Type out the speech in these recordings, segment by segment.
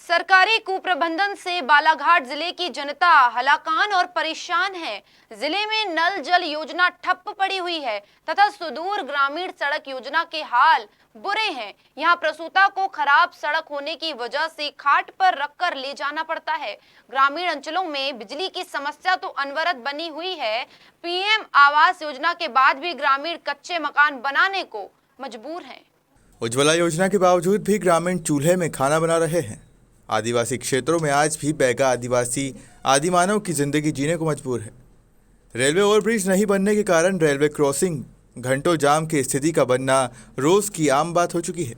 सरकारी कुप्रबंधन से बालाघाट जिले की जनता हलाकान और परेशान है। जिले में नल जल योजना ठप पड़ी हुई है तथा सुदूर ग्रामीण सड़क योजना के हाल बुरे हैं। यहां प्रसूता को खराब सड़क होने की वजह से खाट पर रखकर ले जाना पड़ता है। ग्रामीण अंचलों में बिजली की समस्या तो अनवरत बनी हुई है। पीएम आवास योजना के बाद भी ग्रामीण कच्चे मकान बनाने को मजबूर हैं। उज्ज्वला योजना के बावजूद भी ग्रामीण चूल्हे में खाना बना रहे हैं। आदिवासी क्षेत्रों में आज भी बैगा आदिवासी आदिमानव की जिंदगी जीने को मजबूर है। रेलवे ओवरब्रिज नहीं बनने के कारण रेलवे क्रॉसिंग घंटों जाम की स्थिति का बनना रोज की आम बात हो चुकी है।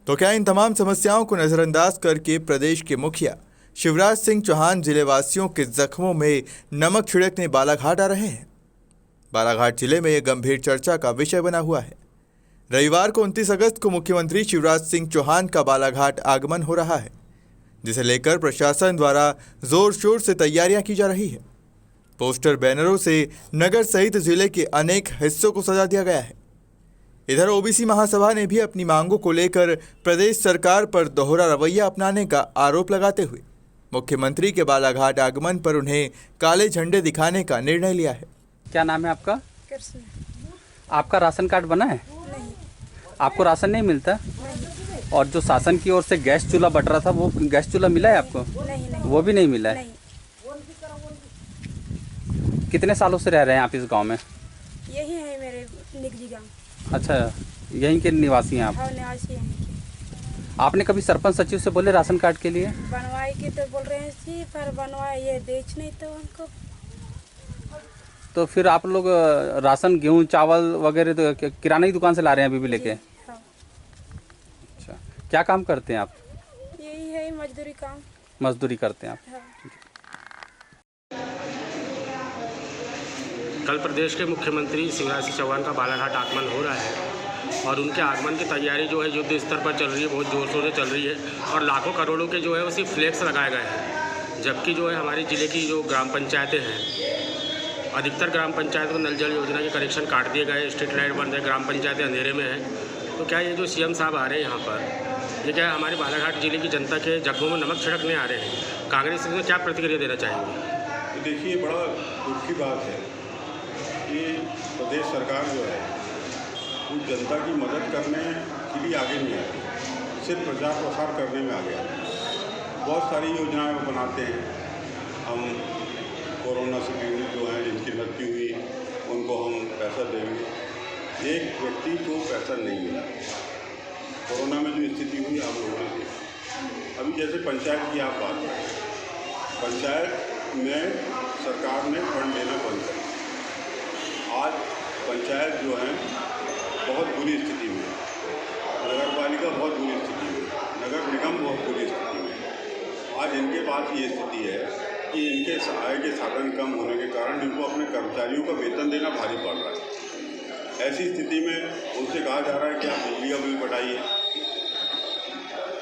तो क्या इन तमाम समस्याओं को नजरअंदाज करके प्रदेश के मुखिया शिवराज सिंह चौहान जिलेवासियों के जख्मों में नमक छिड़कने बालाघाट आ रहे हैं? बालाघाट जिले में यह गंभीर चर्चा का विषय बना हुआ है। रविवार को 29 अगस्त को मुख्यमंत्री शिवराज सिंह चौहान का बालाघाट आगमन हो रहा है, जिसे लेकर प्रशासन द्वारा जोर शोर से तैयारियां की जा रही है। पोस्टर बैनरों से नगर सहित जिले के अनेक हिस्सों को सजा दिया गया है। इधर ओबीसी महासभा ने भी अपनी मांगों को लेकर प्रदेश सरकार पर दोहरा रवैया अपनाने का आरोप लगाते हुए मुख्यमंत्री के बालाघाट आगमन पर उन्हें काले झंडे दिखाने का निर्णय लिया है। क्या नाम है आपका? कृष्ण। आपका राशन कार्ड बना है? नहीं। आपको राशन नहीं मिलता? नहीं। और जो शासन की ओर से गैस चूल्हा बट रहा था, वो गैस चूल्हा मिला है आपको? नहीं। वो भी नहीं मिला है? नहीं। कितने सालों से रह रहे हैं आप इस गांव में? यही है मेरे निकजी गाँव। अच्छा, यहीं के निवासी हैं आप? हाँ, निवासी हैं। आपने कभी सरपंच सचिव से बोले राशन कार्ड के लिए? बनवाई की तो बोल रहे हैं जी, पर बनवाए ये बेच नहीं तो उनको। तो फिर आप लोग राशन गेहूँ चावल वगैरह तो किराना की दुकान से ला रहे हैं अभी भी लेके? हाँ। अच्छा, क्या काम करते हैं आप? यही है मजदूरी काम। मजदूरी करते हैं आप? हाँ। कल प्रदेश के मुख्यमंत्री शिवराज सिंह चौहान का बालाघाट आगमन हो रहा है और उनके आगमन की तैयारी जो है युद्ध स्तर पर चल रही है, बहुत जोर शोर से चल रही है और लाखों करोड़ों के जो है उसी फ्लैक्स लगाए गए हैं। जबकि जो है हमारे ज़िले की जो ग्राम पंचायतें हैं, अधिकतर ग्राम पंचायत को नल जल योजना के कनेक्शन काट दिए गए, स्ट्रीट लाइट बंद है, ग्राम पंचायतें अंधेरे में हैं। तो क्या ये जो सीएम साहब आ रहे हैं यहाँ पर, ये क्या हमारे बालाघाट जिले की जनता के जख्मों में नमक छिड़कने आ रहे हैं? कांग्रेस में क्या प्रतिक्रिया देना चाहेंगे? देखिए, बड़ा दुख की बात है कि प्रदेश सरकार जो है वो जनता की मदद करने के लिए आगे नहीं आती, सिर्फ प्रचार प्रसार करने में आगे आती है। बहुत सारी योजनाएं वो बनाते हैं। हम कोरोना से पीड़ित जो हैं, जिनकी मृत्यु हुई, उनको हम पैसा देंगे। एक व्यक्ति को पैसा नहीं मिला। कोरोना में जो स्थिति हुई आप लोगों ने देखी। अभी जैसे पंचायत की आप बात करें, पंचायत में सरकार ने फंड देना बंद कर दिया। आज पंचायत जो है बहुत बुरी स्थिति में, नगर पालिका बहुत बुरी स्थिति में, नगर निगम बहुत बुरी स्थिति में। आज इनके पास ये स्थिति है कि इनके आय के साधन कम होने के कारण इनको अपने कर्मचारियों का वेतन देना भारी पड़ रहा है। ऐसी स्थिति में उनसे कहा जा रहा है कि आप बिजली का बिल बढ़ाइए।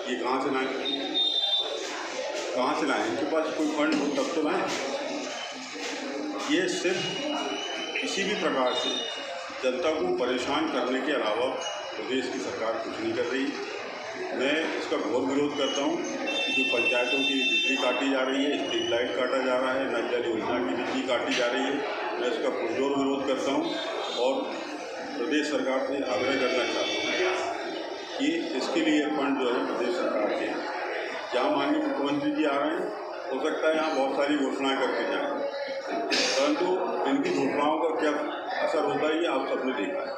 ये कहाँ से लाएँ? कहाँ से लाएँ? इनके पास कोई फंड हो तब तो लाएँ। ये सिर्फ किसी भी प्रकार से जनता को परेशान करने के अलावा प्रदेश की सरकार कुछ नहीं कर रही। मैं इसका घोर विरोध करता हूँ कि जो पंचायतों की बिजली काटी जा रही है, स्ट्रीट लाइट काटा जा रहा है, नल जल योजना की बिजली काटी जा रही है, मैं इसका पुरजोर विरोध करता हूँ और प्रदेश सरकार से आग्रह करना चाहता हूँ कि इसके लिए फंड जो है प्रदेश सरकार के, जहाँ माननीय मुख्यमंत्री जी आ रहे हैं, हो सकता है यहाँ बहुत सारी घोषणाएँ करके जाएँ, परंतु इनकी घोषणाओं का क्या असर होता है ये आप सबने देखा है।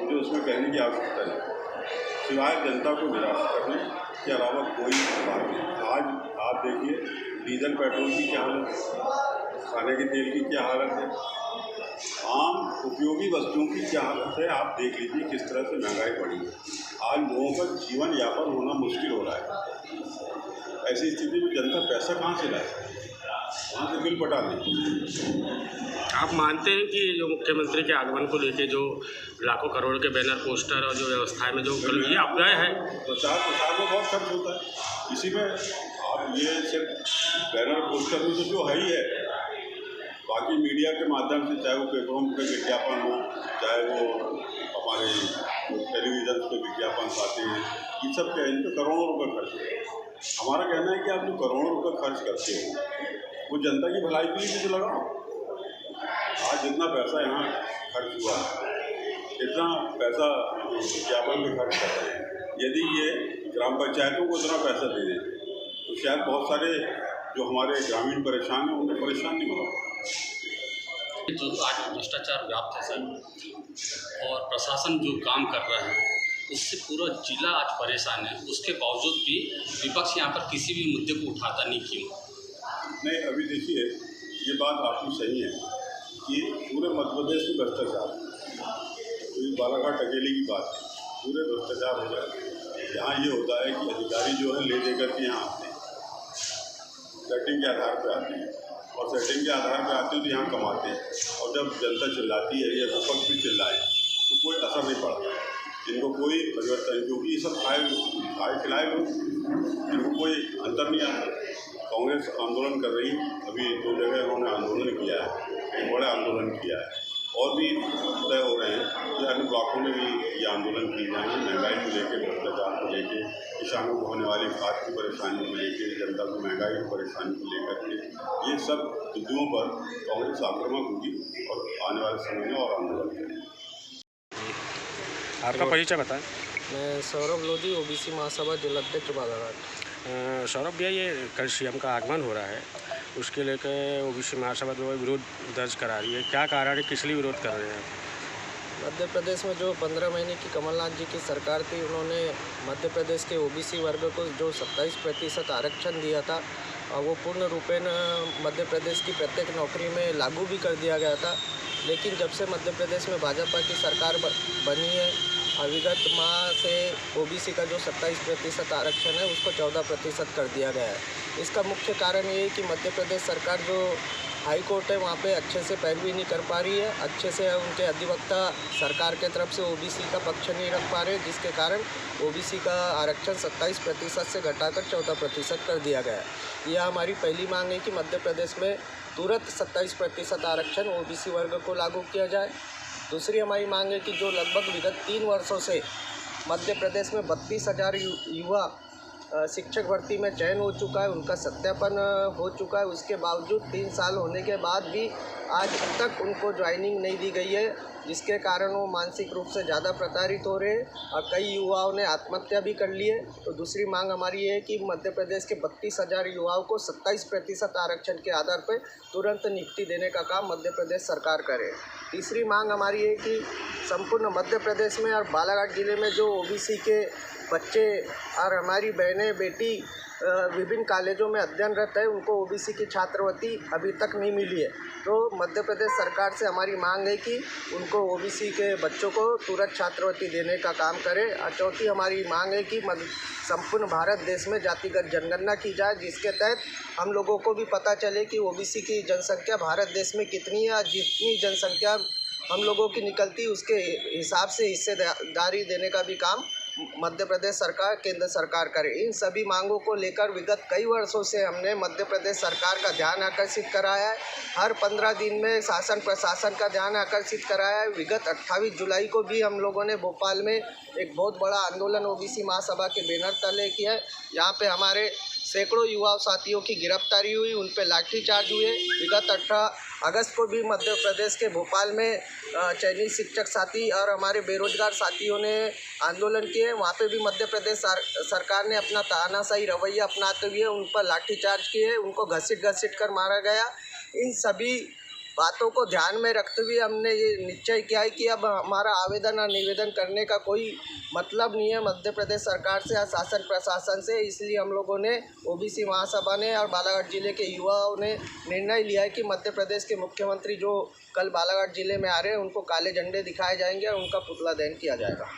मुझे उसमें कहने की आवश्यकता नहीं, सिवाय जनता को निराश करने के अलावा कोई बात नहीं। आज आप देखिए, डीजल पेट्रोल की क्या हालत है, खाने के तेल की क्या हालत है, आम उपयोगी वस्तुओं की क्या हालत है। आप देख लीजिए किस तरह से महंगाई बढ़ी है। आज लोगों का जीवन यापन होना मुश्किल हो रहा है। ऐसी स्थिति में जनता पैसा कहाँ से लाए? वहाँ से बिल पटा लें। आप मानते हैं कि जो मुख्यमंत्री के आगमन को लेके जो लाखों करोड़ के बैनर पोस्टर और जो व्यवस्थाएं में जो ये अपनाए हैं, प्रचार में बहुत खर्च होता है। इसी में आप ये सिर्फ बैनर पोस्टर में तो जो है ही है, बाकी मीडिया के माध्यम से, चाहे वो पेपरों पे विज्ञापन हो, चाहे वो हमारे टेलीविज़न पे विज्ञापन आते हैं, ये सब क्या, इन पर करोड़ों रुपये खर्च होते हैं। हमारा कहना है कि आप जो करोड़ों रुपए खर्च करते हो वो जनता की भलाई के लिए तो लगाओ। आज जितना पैसा यहाँ खर्च हुआ है, इतना पैसा विज्ञापन में खर्च कर रहे हैं, यदि ये ग्राम पंचायतों को इतना पैसा दे देते तो शायद बहुत सारे जो हमारे ग्रामीण परेशान हैं उनको परेशान नहीं होगा। जो आज भ्रष्टाचार व्याप्त है सर, और प्रशासन जो काम कर रहा है उससे पूरा जिला आज परेशान है। उसके बावजूद भी विपक्ष यहाँ पर किसी भी मुद्दे को उठाता नहीं क्यों? नहीं, अभी देखिए ये बात आपकी सही है कि पूरे मध्य प्रदेश में भ्रष्टाचार, तो बालाघाट अकेले की बात है, पूरे भ्रष्टाचार हो रहा है। यहाँ ये होता है कि अधिकारी जो है ले दे करके यहाँ आते हैं, सेटिंग के आधार पर आते हैं, और सेटिंग के आधार पर आते हैं तो यहाँ कमाते हैं, और जब जनता चिल्लाती है या विपक्ष भी चिल्लाए तो कोई असर नहीं पड़ता, इनको कोई परिवर्तन, क्योंकि ये सब खाए खिलाए लोग, इनको कोई अंतर नहीं आता। कांग्रेस आंदोलन कर रही, अभी 2 जगह उन्होंने आंदोलन किया है, एक बड़ा आंदोलन किया है, और भी तय हो रहे हैं कि अन्य ब्लॉकों में भी ये आंदोलन की जाएंगे। महंगाई को लेकर, भ्रष्टाचार को लेकर, किसानों को होने वाली खाद की परेशानी को लेकर, जनता को महंगाई की परेशानी को लेकर के, ये सब मुद्दों पर कांग्रेस आक्रामक होगी और आने वाले समय में और आंदोलन करेगी। आपका परिचय बताएं। मैं सौरभ लोधी, ओबीसी महासभा जिला अध्यक्ष बालाघाट। सौरभ भैया, ये कल सीएम का आगमन हो रहा है, उसके लेकर ओबीसी महासभा जो विरोध दर्ज करा रही है, क्या कारण है, किस लिए विरोध कर रहे हैं? मध्य प्रदेश में जो 15 महीने की कमलनाथ जी की सरकार थी, उन्होंने मध्य प्रदेश के ओबीसी वर्ग को जो 27% आरक्षण दिया था, वो पूर्ण रूपेण मध्य प्रदेश की प्रत्येक नौकरी में लागू भी कर दिया गया था। लेकिन जब से मध्य प्रदेश में भाजपा की सरकार बनी है, विगत माह से ओबीसी का जो 27% आरक्षण है उसको 14% कर दिया गया है। इसका मुख्य कारण ये है कि मध्य प्रदेश सरकार जो हाई कोर्ट है वहाँ पे अच्छे से पैरवी नहीं कर पा रही है, अच्छे से उनके अधिवक्ता सरकार के तरफ से ओबीसी का पक्ष नहीं रख पा रहे, जिसके कारण ओबीसी का आरक्षण 27% से घटाकर 14% कर दिया गया है। यह हमारी पहली मांग है कि मध्य प्रदेश में तुरंत 27% आरक्षण ओबीसी वर्ग को लागू किया जाए। दूसरी हमारी मांग है कि जो लगभग विगत 3 वर्षों से मध्य प्रदेश में 32,000 युवा शिक्षक भर्ती में चयन हो चुका है, उनका सत्यापन हो चुका है, उसके बावजूद 3 साल होने के बाद भी आज तक उनको ज्वाइनिंग नहीं दी गई है, जिसके कारण वो मानसिक रूप से ज़्यादा प्रताड़ित हो रहे हैं और कई युवाओं ने आत्महत्या भी कर ली है। तो दूसरी मांग हमारी ये है कि मध्य प्रदेश के 32,000 युवाओं को 27% आरक्षण के आधार पर तुरंत नियुक्ति देने का काम मध्य प्रदेश सरकार करे। तीसरी मांग हमारी है कि संपूर्ण मध्य प्रदेश में और बालाघाट ज़िले में जो ओबीसी के बच्चे और हमारी बहनें बेटी विभिन्न कॉलेजों में अध्ययनरत है, उनको ओबीसी की छात्रवृत्ति अभी तक नहीं मिली है। तो मध्य प्रदेश सरकार से हमारी मांग है कि उनको ओबीसी के बच्चों को तुरंत छात्रवृत्ति देने का काम करें। और चौथी हमारी मांग है कि संपूर्ण भारत देश में जातिगत जनगणना की जाए, जिसके तहत हम लोगों को भी पता चले कि ओबीसी की जनसंख्या भारत देश में कितनी है, जितनी जनसंख्या हम लोगों की निकलती उसके हिसाब से हिस्सेदारी देने का भी काम मध्य प्रदेश सरकार, केंद्र सरकार करे। इन सभी मांगों को लेकर विगत कई वर्षों से हमने मध्य प्रदेश सरकार का ध्यान आकर्षित कराया है। हर 15 दिन में शासन प्रशासन का ध्यान आकर्षित कराया है। विगत 28 जुलाई को भी हम लोगों ने भोपाल में एक बहुत बड़ा आंदोलन ओबीसी महासभा के बैनर तले किया है। यहाँ पे हमारे सैकड़ों युवा साथियों की गिरफ्तारी हुई, उन पे लाठीचार्ज हुए। विगत 18 अगस्त को भी मध्य प्रदेश के भोपाल में चयनित शिक्षक साथी और हमारे बेरोजगार साथियों ने आंदोलन किए। वहाँ पे भी मध्य प्रदेश सरकार ने अपना तानाशाही रवैया अपनाते हुए उन पर लाठीचार्ज किए, उनको घसीट कर मारा गया। इन सभी बातों को ध्यान में रखते हुए हमने ये निश्चय किया है कि अब हमारा आवेदन और निवेदन करने का कोई मतलब नहीं है मध्य प्रदेश सरकार से या शासन प्रशासन से। इसलिए हम लोगों ने ओबीसी महासभा ने और बालाघाट जिले के युवाओं ने निर्णय लिया है कि मध्य प्रदेश के मुख्यमंत्री जो कल बालाघाट जिले में आ रहे हैं उनको काले झंडे दिखाए जाएंगे और उनका पुतला दहन किया जाएगा।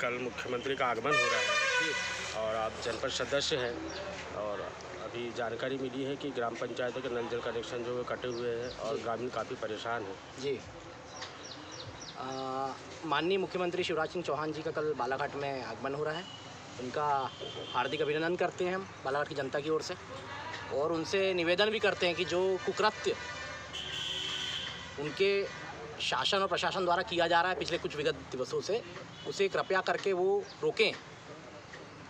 कल मुख्यमंत्री का आगमन हो रहा है और आप जनपद सदस्य हैं, और अभी जानकारी मिली है कि ग्राम पंचायतों के नल जल कनेक्शन जो कटे हुए हैं और ग्रामीण काफ़ी परेशान हैं। जी, माननीय मुख्यमंत्री शिवराज सिंह चौहान जी का कल बालाघाट में आगमन हो रहा है। उनका हार्दिक अभिनंदन करते हैं हम बालाघाट की जनता की ओर से, और उनसे निवेदन भी करते हैं कि जो कुकृत्य उनके शासन और प्रशासन द्वारा किया जा रहा है पिछले कुछ विगत दिवसों से, उसे कृपया करके वो रोकें।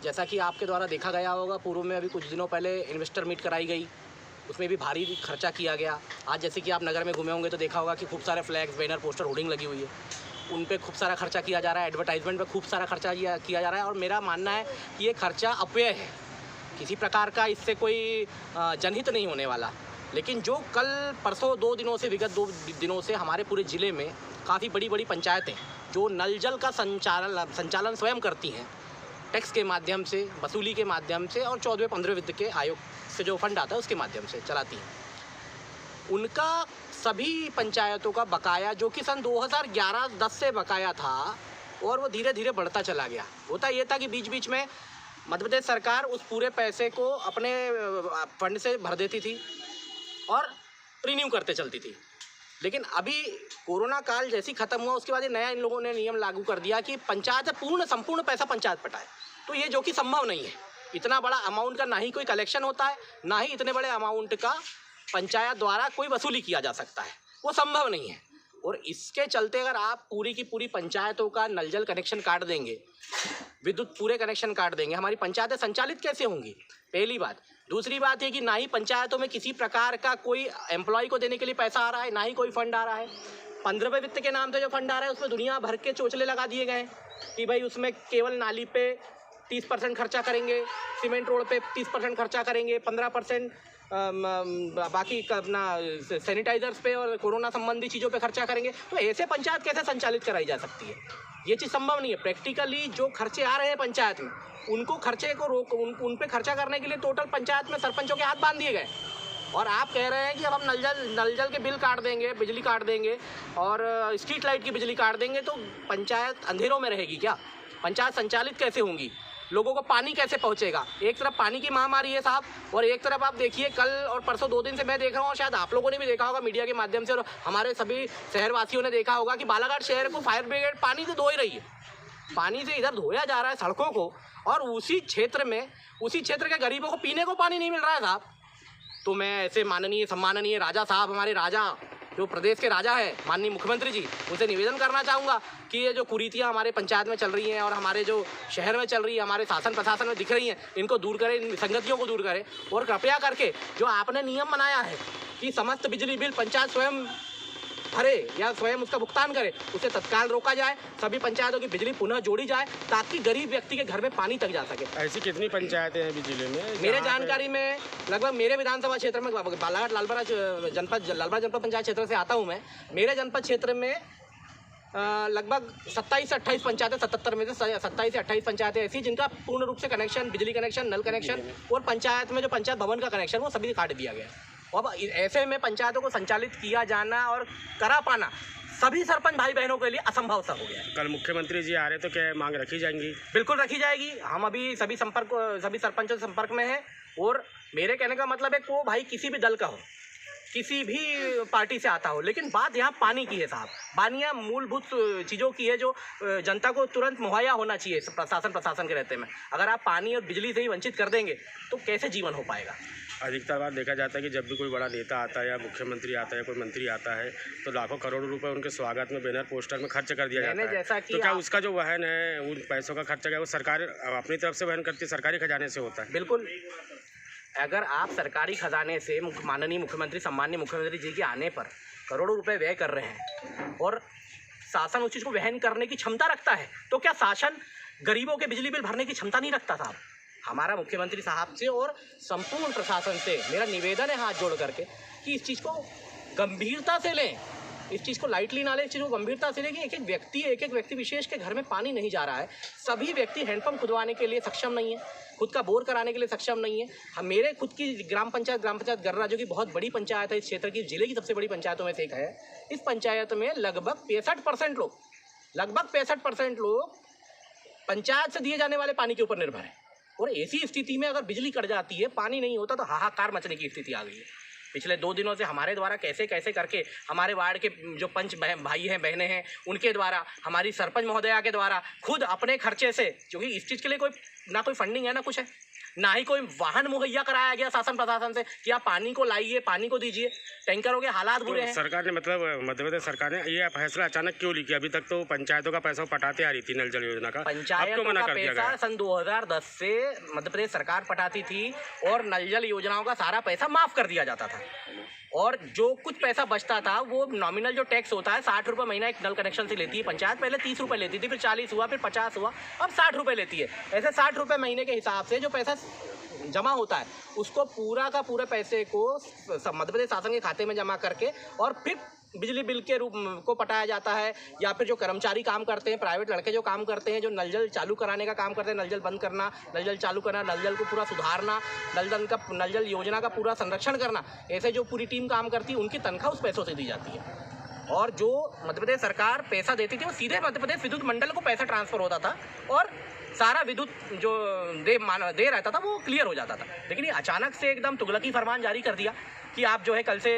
जैसा कि आपके द्वारा देखा गया होगा, पूर्व में अभी कुछ दिनों पहले इन्वेस्टर मीट कराई गई, उसमें भी भारी खर्चा किया गया। आज जैसे कि आप नगर में घूमे होंगे तो देखा होगा कि खूब सारे फ्लैग्स, बैनर, पोस्टर, होर्डिंग लगी हुई है, उन पे खूब सारा खर्चा किया जा रहा है, एडवर्टाइजमेंट पे खूब सारा खर्चा किया जा रहा है। और मेरा मानना है कि ये खर्चा अपव्यय है, किसी प्रकार का इससे कोई जनहित नहीं होने वाला। लेकिन जो कल परसों 2 दिनों से, विगत 2 दिनों से हमारे पूरे ज़िले में काफ़ी बड़ी बड़ी पंचायतें जो नल जल का संचालन स्वयं करती हैं, टैक्स के माध्यम से, वसूली के माध्यम से और 14वें 15वें वित्त के आयोग से जो फंड आता है उसके माध्यम से चलाती हैं, उनका सभी पंचायतों का बकाया जो कि सन 2011-10 से बकाया था और वो धीरे धीरे बढ़ता चला गया। होता ये था कि बीच बीच में मध्य प्रदेश सरकार उस पूरे पैसे को अपने फंड से भर देती थी और रिन्यू करते चलती थी। लेकिन अभी कोरोना काल जैसी ख़त्म हुआ उसके बाद ये नया इन लोगों ने नियम लागू कर दिया कि पंचायत संपूर्ण पैसा पंचायत पटाए। तो ये जो कि संभव नहीं है, इतना बड़ा अमाउंट का ना ही कोई कलेक्शन होता है, ना ही इतने बड़े अमाउंट का पंचायत द्वारा कोई वसूली किया जा सकता है, वो संभव नहीं है। और इसके चलते अगर आप पूरी की पूरी पंचायतों का नल जल कनेक्शन काट देंगे, विद्युत पूरे कनेक्शन काट देंगे, हमारी पंचायतें संचालित कैसे होंगी? पहली बात। दूसरी बात ये कि ना ही पंचायतों में किसी प्रकार का कोई एम्प्लॉय को देने के लिए पैसा आ रहा है, ना ही कोई फंड आ रहा है। 15वें वित्त के नाम से जो फंड आ रहा है उसमें दुनिया भर के चोचले लगा दिए गए हैं कि भाई उसमें केवल नाली पे 30% खर्चा करेंगे, सीमेंट रोड पे 30% खर्चा करेंगे, 15% बाकी अपना सैनिटाइजर्स पे और कोरोना संबंधी चीज़ों पे खर्चा करेंगे। तो ऐसे पंचायत कैसे संचालित कराई जा सकती है? ये चीज़ संभव नहीं है। प्रैक्टिकली जो खर्चे आ रहे हैं पंचायत में, उनको खर्चे को उन पे खर्चा करने के लिए टोटल पंचायत में सरपंचों के हाथ बांध दिए गए। और आप कह रहे हैं कि अब हम नल जल के बिल काट देंगे, बिजली काट देंगे और स्ट्रीट लाइट की बिजली काट देंगे, तो पंचायत अंधेरों में रहेगी क्या? पंचायत संचालित कैसे होंगी? लोगों को पानी कैसे पहुंचेगा? एक तरफ पानी की महामारी है साहब, और एक तरफ आप देखिए कल और परसों 2 दिन से मैं देख रहा हूँ, शायद आप लोगों ने भी देखा होगा मीडिया के माध्यम से और हमारे सभी शहरवासियों ने देखा होगा कि बालाघाट शहर को फायर ब्रिगेड पानी से धो ही रही है। पानी से इधर धोया जा रहा है सड़कों को, और उसी क्षेत्र के गरीबों को पीने को पानी नहीं मिल रहा है साहब। तो मैं ऐसे माननीय सम्माननीय राजा साहब, हमारे राजा जो प्रदेश के राजा है, माननीय मुख्यमंत्री जी, उनसे निवेदन करना चाहूँगा कि ये जो कुरीतियाँ हमारे पंचायत में चल रही हैं और हमारे जो शहर में चल रही है, हमारे शासन प्रशासन में दिख रही हैं, इनको दूर करें, इन विसंगतियों को दूर करें। और कृपया करके जो आपने नियम बनाया है कि समस्त बिजली बिल पंचायत स्वयं भरे या स्वयं उसका भुगतान करे, उसे तत्काल रोका जाए, सभी पंचायतों की बिजली पुनः जोड़ी जाए ताकि गरीब व्यक्ति के घर में पानी तक जा सके। ऐसी कितनी पंचायतें हैं जिले में? मेरे जानकारी में लगभग, मेरे विधानसभा क्षेत्र में बालाघाट लालबरा जनपद पंचायत क्षेत्र से आता हूं मैं। मेरे जनपद क्षेत्र में लगभग 27 से 28 पंचायतें, 77 में से 27 से 28 पंचायतें ऐसी जिनका पूर्ण रूप से कनेक्शन, बिजली कनेक्शन, नल कनेक्शन और पंचायत में जो पंचायत भवन का कनेक्शन वो सभी काट दिया गया। अब ऐसे में पंचायतों को संचालित किया जाना और करा पाना सभी सरपंच भाई बहनों के लिए असंभव सा हो गया है। कल मुख्यमंत्री जी आ रहे तो क्या मांग रखी जाएंगी? बिल्कुल रखी जाएगी। हम अभी सभी सरपंचों से संपर्क में हैं और मेरे कहने का मतलब है कि वो भाई किसी भी दल का हो, किसी भी पार्टी से आता हो, लेकिन बात यहाँ पानी की है साहब। पानियाँ मूलभूत चीज़ों की है जो जनता को तुरंत मुहैया होना चाहिए प्रशासन के रहते में। अगर आप पानी और बिजली से ही वंचित कर देंगे तो कैसे जीवन हो पाएगा? अधिकतर बार देखा जाता है कि जब भी कोई बड़ा नेता आता है या मुख्यमंत्री आता है या कोई मंत्री आता है तो लाखों करोड़ों रुपए उनके स्वागत में, बैनर पोस्टर में खर्च कर दिया जाता है। जैसा कि तो क्या उसका जो वहन है, उन पैसों का खर्चा क्या वो सरकार अपनी तरफ से वहन करती है, सरकारी खजाने से होता है? बिल्कुल। अगर आप सरकारी खजाने से माननीय मुख्यमंत्री, सम्माननीय मुख्यमंत्री जी के आने पर करोड़ों रुपए व्यय कर रहे हैं और शासन उस चीज़ को वहन करने की क्षमता रखता है, तो क्या शासन गरीबों के बिजली बिल भरने की क्षमता नहीं रखता साहब? हमारा मुख्यमंत्री साहब से और संपूर्ण प्रशासन से मेरा निवेदन है हाथ जोड़ करके कि इस चीज़ को गंभीरता से लें, इस चीज़ को लाइटली ना लें, इस चीज़ को गंभीरता से लें कि एक एक व्यक्ति विशेष के घर में पानी नहीं जा रहा है। सभी व्यक्ति हैंडपंप खुदवाने के लिए सक्षम नहीं है, खुद का बोर कराने के लिए सक्षम नहीं है। हम मेरे खुद की ग्राम पंचायत गर्रा, जो कि बहुत बड़ी पंचायत है, इस क्षेत्र की, जिले की सबसे बड़ी पंचायतों में से एक है, इस पंचायत में लगभग 65% लोग पंचायत से दिए जाने वाले पानी के ऊपर निर्भर है। और ऐसी स्थिति में अगर बिजली कट जाती है, पानी नहीं होता, तो हाहाकार मचने की स्थिति आ गई है। पिछले 2 दिनों से हमारे द्वारा कैसे करके हमारे वार्ड के जो पंच भाई हैं, बहनें हैं, उनके द्वारा, हमारी सरपंच महोदया के द्वारा खुद अपने खर्चे से, क्योंकि इस चीज़ के लिए कोई ना कोई फंडिंग है ना कुछ है, ना ही कोई वाहन मुहैया कराया गया शासन प्रशासन से कि आप पानी को लाइए, पानी को दीजिए। टैंकरों के हालात बुरे हैं। सरकार ने मतलब मध्य प्रदेश सरकार ने ये फैसला अचानक क्यों ली? अभी तक तो पंचायतों का पैसा पटाते आ रही थी नल जल योजना का, पंचायतों का पैसा सन 2010 से मध्य प्रदेश सरकार पटाती थी और नल जल योजनाओं का सारा पैसा माफ कर दिया जाता था। और जो कुछ पैसा बचता था वो नॉमिनल जो टैक्स होता है 60 रुपये महीना एक नल कनेक्शन से लेती है पंचायत। पहले 30 रुपये लेती थी, फिर 40 हुआ, फिर 50 हुआ, अब 60 रुपये लेती है। ऐसे 60 रुपये महीने के हिसाब से जो पैसा जमा होता है उसको पूरा का पूरे पैसे को मध्य प्रदेश शासन के खाते में जमा करके और फिर बिजली बिल के रूप को पटाया जाता है। या फिर जो कर्मचारी काम करते हैं, प्राइवेट लड़के जो काम करते हैं, जो नल जल चालू कराने का काम करते हैं, नल जल बंद करना, नल जल चालू करना, नल जल को पूरा सुधारना, नल जल योजना का पूरा संरक्षण करना, ऐसे जो पूरी टीम काम करती है उनकी तनख्वाह उस पैसों से दी जाती है। और जो मध्य प्रदेश सरकार पैसा देती थी वो सीधे मध्य प्रदेश विद्युत मंडल को पैसा ट्रांसफर होता था और सारा विद्युत जो दे रहता था वो क्लियर हो जाता था। लेकिन ये अचानक से एकदम तुगलकी फरमान जारी कर दिया कि आप जो है कल से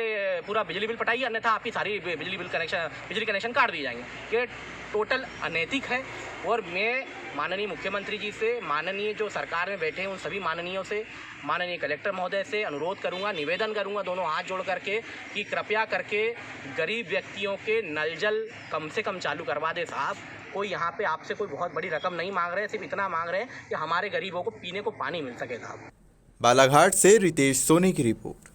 पूरा बिजली बिल पटाइए, अन्यथा आपकी सारी बिजली कनेक्शन काट दिए जाएंगे। ये टोटल अनैतिक है। और मैं माननीय मुख्यमंत्री जी से, माननीय जो सरकार में बैठे हैं उन सभी माननीयों से, माननीय कलेक्टर महोदय से अनुरोध करूंगा, निवेदन करूंगा दोनों हाथ जोड़ करके कि कृपया करके गरीब व्यक्तियों के नल जल कम से कम चालू करवा दे साहब। कोई यहाँ पे आपसे कोई बहुत बड़ी रकम नहीं मांग रहे, सिर्फ इतना मांग रहे हैं कि हमारे गरीबों को पीने को पानी मिल सके साहब। बालाघाट से रितेश सोनी की रिपोर्ट।